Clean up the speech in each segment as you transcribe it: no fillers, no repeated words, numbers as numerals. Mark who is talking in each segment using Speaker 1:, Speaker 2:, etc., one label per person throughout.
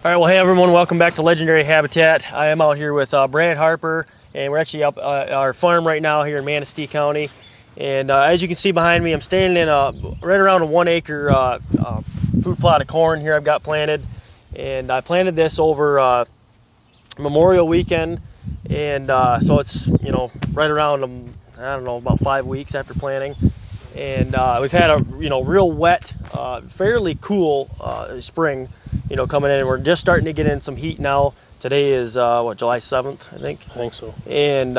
Speaker 1: All right, well, hey everyone, welcome back to Legendary Habitat. I am out here with Brad Harper, and we're actually up at our farm right now here in Manistee County. And as you can see behind me, I'm standing in right around a 1 acre food plot of corn here I've got planted. And I planted this over Memorial Weekend, and so it's, right around, I don't know, about 5 weeks after planting. And we've had a, real wet, fairly cool spring, coming in. We're just starting to get in some heat now. Today is, July 7th, I think?
Speaker 2: I think so.
Speaker 1: And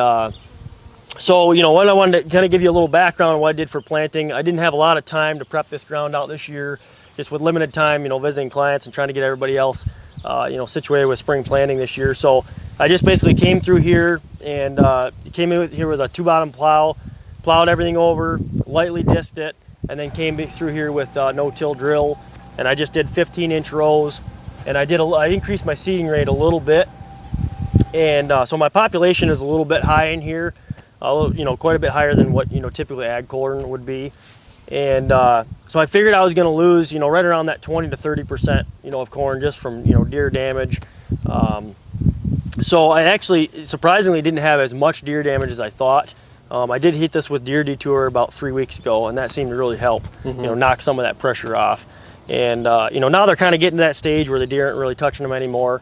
Speaker 1: so, what I wanted to kind of give you a little background on what I did for planting. I didn't have a lot of time to prep this ground out this year, just with limited time, visiting clients and trying to get everybody else, situated with spring planting this year. So I just basically came through here and came in here with a 2-bottom plow, plowed everything over, lightly disked it, and then came through here with no-till drill. And I just did 15-inch rows, and I increased my seeding rate a little bit, and so my population is a little bit high in here, quite a bit higher than what typically ag corn would be, and so I figured I was going to lose right around that 20 to 30% of corn just from deer damage. So I actually surprisingly didn't have as much deer damage as I thought. I did heat this with Deer Detour about 3 weeks ago, and that seemed to really help, knock some of that pressure off. And now they're kind of getting to that stage where the deer aren't really touching them anymore.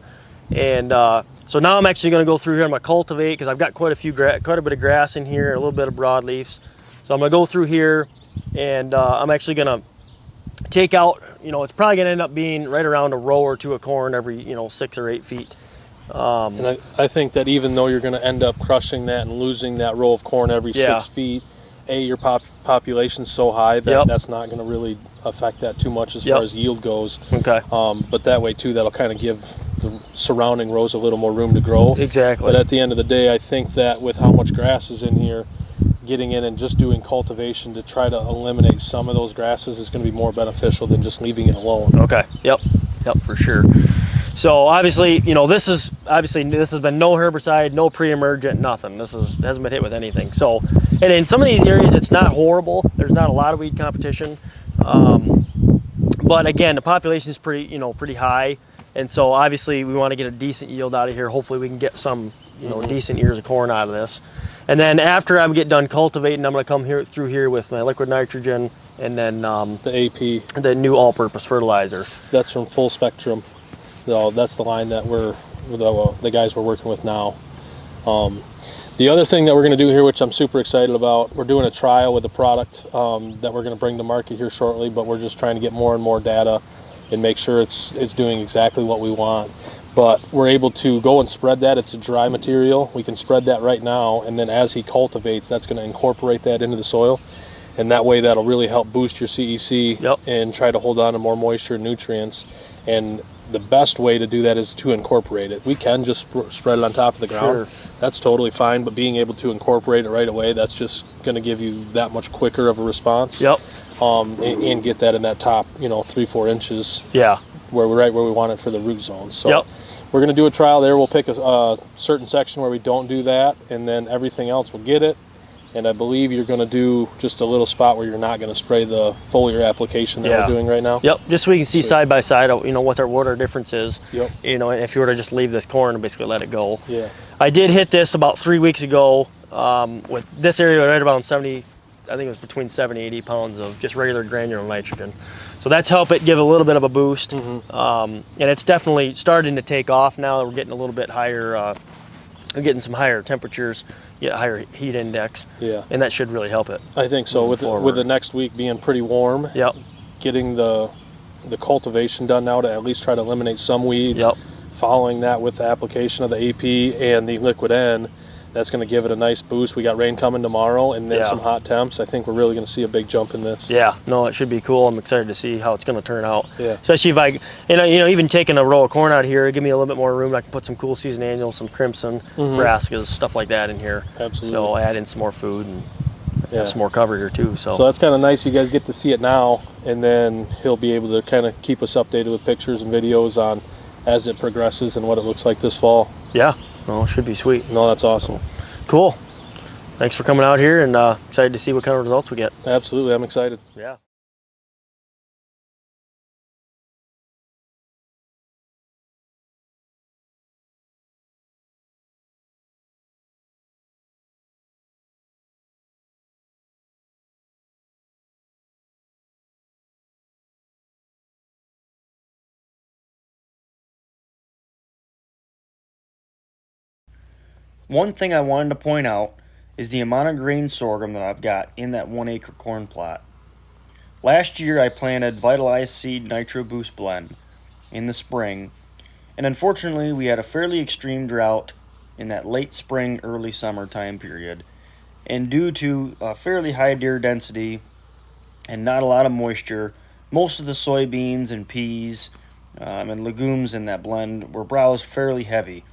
Speaker 1: And so now I'm actually going to go through here. I'm going to cultivate because I've got quite a bit of grass in here, a little bit of broadleafs. So I'm going to go through here, and I'm actually going to take out. It's probably going to end up being right around a row or two of corn every 6 or 8 feet.
Speaker 2: And I think that even though you're going to end up crushing that and losing that row of corn every 6 feet, your population's so high that that's not going to really affect that too much as far as yield goes.
Speaker 1: Okay.
Speaker 2: But that way too, that'll kind of give the surrounding rows a little more room to grow.
Speaker 1: Exactly.
Speaker 2: But at the end of the day, I think that with how much grass is in here, getting in and just doing cultivation to try to eliminate some of those grasses is going to be more beneficial than just leaving it alone.
Speaker 1: Okay. Yep, for sure. So obviously, this has been no herbicide, no pre-emergent, nothing. This hasn't been hit with anything. So, and in some of these areas, it's not horrible. There's not a lot of weed competition, but again, the population is pretty high, and so obviously we want to get a decent yield out of here. Hopefully, we can get some decent ears of corn out of this. And then after I get done cultivating, I'm going to come through here with my liquid nitrogen, and then
Speaker 2: the AP,
Speaker 1: the new all-purpose fertilizer.
Speaker 2: That's from Full Spectrum. So that's the line that the guys we're working with now. The other thing that we're going to do here, which I'm super excited about, we're doing a trial with a product that we're going to bring to market here shortly, but we're just trying to get more and more data and make sure it's doing exactly what we want. But we're able to go and spread that. It's a dry material. We can spread that right now, and then as he cultivates, that's going to incorporate that into the soil. And that way that'll really help boost your CEC and try to hold on to more moisture and nutrients. And the best way to do that is to incorporate it. We can just spread it on top of the ground.
Speaker 1: Sure. That's
Speaker 2: totally fine, but being able to incorporate it right away, that's just going to give you that much quicker of a response.
Speaker 1: Yep.
Speaker 2: And get that in that top, 3-4 inches.
Speaker 1: Yeah.
Speaker 2: Where we're right where we want it for the root zone. So we're going to do a trial there. We'll pick a certain section where we don't do that, and then everything else will get it. And I believe you're going to do just a little spot where you're not going to spray the foliar application that we're doing right now.
Speaker 1: Yep, just so we can see side by side, what our difference is.
Speaker 2: Yep.
Speaker 1: If you were to just leave this corn and basically let it go.
Speaker 2: Yeah.
Speaker 1: I did hit this about 3 weeks ago with this area right about 70, I think it was between 70 and 80 pounds of just regular granular nitrogen. So that's helped it give a little bit of a boost. And it's definitely starting to take off now. We're getting a little bit higher, we're getting some higher temperatures. Higher heat index, and that should really help it.
Speaker 2: I think so. With the next week being pretty warm, getting the cultivation done now to at least try to eliminate some weeds. Following that with the application of the AP and the liquid N, that's going to give it a nice boost. We got rain coming tomorrow, and then some hot temps. I think we're really going to see a big jump in this. Yeah, no, it should be cool. I'm excited to see how it's going to turn out. Yeah, especially if I, even taking a row of corn out here, give me a little bit more room. I can put some cool season annuals, some crimson, brassicas, stuff like that in here. Absolutely. So add in some more food and have some more cover here too. So that's kind of nice. You guys get to see it now, and then he'll be able to kind of keep us updated with pictures and videos on as it progresses and what it looks like this fall. Yeah. No, it should be sweet. No, that's awesome. Cool. Thanks for coming out here, and excited to see what kind of results we get. Absolutely, I'm excited. Yeah.
Speaker 3: One thing I wanted to point out is the amount of grain sorghum that I've got in that 1 acre corn plot. Last year I planted Vitalized Seed Nitro Boost Blend in the spring, and unfortunately we had a fairly extreme drought in that late spring, early summer time period. And due to a fairly high deer density and not a lot of moisture, most of the soybeans and peas and legumes in that blend were browsed fairly heavy.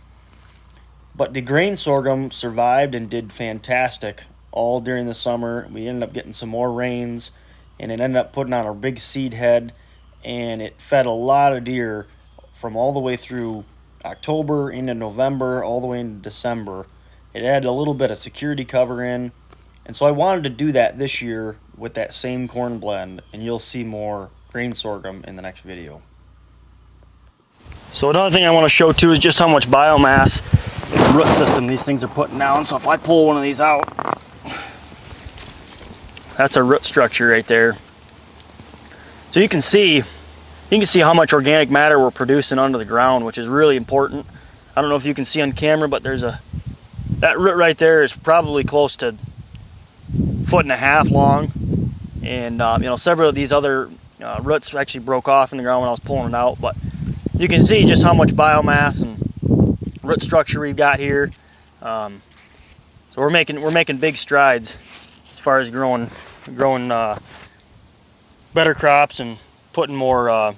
Speaker 3: But the grain sorghum survived and did fantastic all during the summer. We ended up getting some more rains, and it ended up putting on a big seed head, and it fed a lot of deer from all the way through October into November, all the way into December. It added a little bit of security cover in, and so I wanted to do that this year with that same corn blend, and you'll see more grain sorghum in the next video.
Speaker 1: So another thing I want to show too is just how much biomass and root system these things are putting down. So if I pull one of these out, that's a root structure right there. So you can see how much organic matter we're producing under the ground, which is really important. I don't know if you can see on camera, but that root right there is probably close to 1.5 feet long, and several of these other roots actually broke off in the ground when I was pulling it out. But you can see just how much biomass and root structure we've got here. So we're making big strides as far as growing better crops and putting more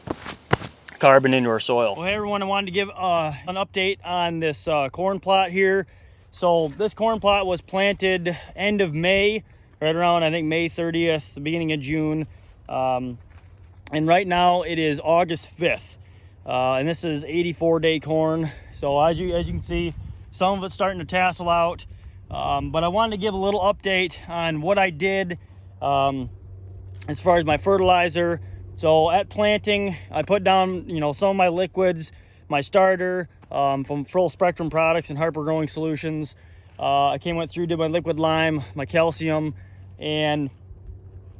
Speaker 1: carbon into our soil. Well, hey everyone, I wanted to give an update on this corn plot here. So this corn plot was planted end of May, right around I think May 30th, the beginning of June, and right now it is August 5th. And this is 84-day corn. So as you can see, some of it's starting to tassel out. But I wanted to give a little update on what I did as far as my fertilizer. So at planting, I put down some of my liquids, my starter from Full Spectrum Products and Harper Growing Solutions. I went through, did my liquid lime, my calcium, and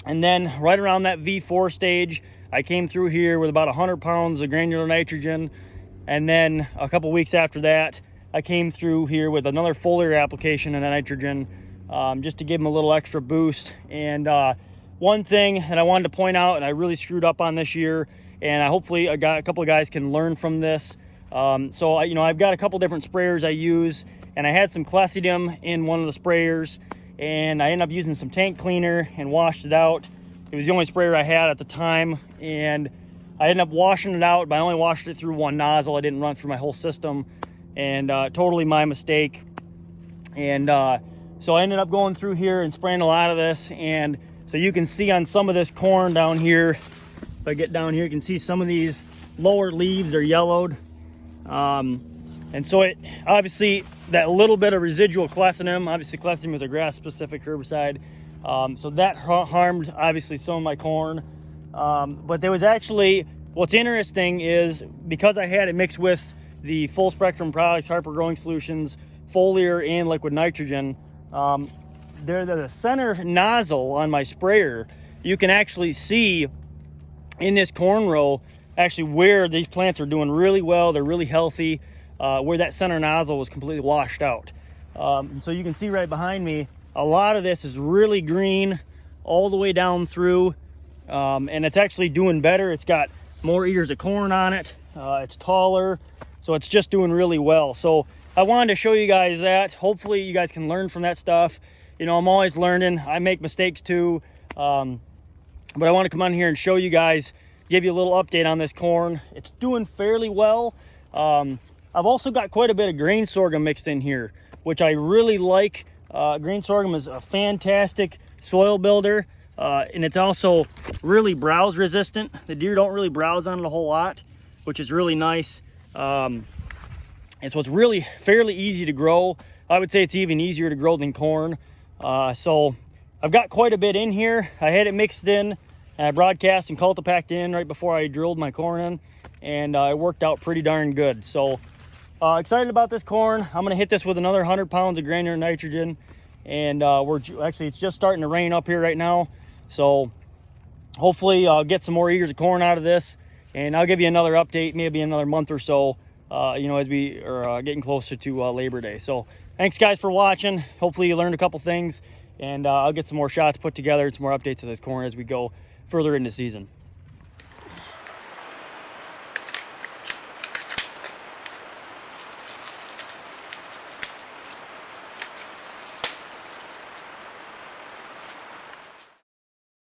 Speaker 1: then right around that V4 stage, I came through here with about 100 pounds of granular nitrogen. And then a couple weeks after that, I came through here with another foliar application of nitrogen, just to give them a little extra boost. And one thing that I wanted to point out, and I really screwed up on this year, and hopefully a couple of guys can learn from this. So I've got a couple different sprayers I use, and I had some clethidim in one of the sprayers, and I ended up using some tank cleaner and washed it out. It was the only sprayer I had at the time, and I ended up washing it out, but I only washed it through one nozzle. I didn't run through my whole system, and totally my mistake. And so I ended up going through here and spraying a lot of this, and so you can see on some of this corn down here, if I get down here, you can see some of these lower leaves are yellowed. And so it obviously, that little bit of residual clethidim, obviously clethidim is a grass-specific herbicide, so that harmed obviously some of my corn. But there was actually, what's interesting is because I had it mixed with the Full Spectrum Products, Harper Growing Solutions, foliar and liquid nitrogen, the center nozzle on my sprayer, you can actually see in this corn row actually where these plants are doing really well, they're really healthy, where that center nozzle was completely washed out. So you can see right behind me, a lot of this is really green all the way down through, and it's actually doing better. It's got more ears of corn on it, it's taller, so it's just doing really well. So I wanted to show you guys that. Hopefully you guys can learn from that stuff. I'm always learning, I make mistakes too, but I want to come on here and show you guys, give you a little update on this corn. It's doing fairly well. I've also got quite a bit of grain sorghum mixed in here, which I really like. Grain sorghum is a fantastic soil builder, and it's also really browse resistant. The deer don't really browse on it a whole lot, which is really nice. And so it's really fairly easy to grow. I would say it's even easier to grow than corn. So I've got quite a bit in here. I had it mixed in, and I broadcast and cultipacked in right before I drilled my corn in, and it worked out pretty darn good. So excited about this corn. I'm gonna hit this with another 100 pounds of granular nitrogen, and it's just starting to rain up here right now. So hopefully I'll get some more ears of corn out of this, and I'll give you another update, maybe another month or so,
Speaker 3: as we are getting closer to Labor Day. So thanks guys for watching. Hopefully you learned a couple things, and I'll get some more shots put together and some more updates of this corn as we go further into season.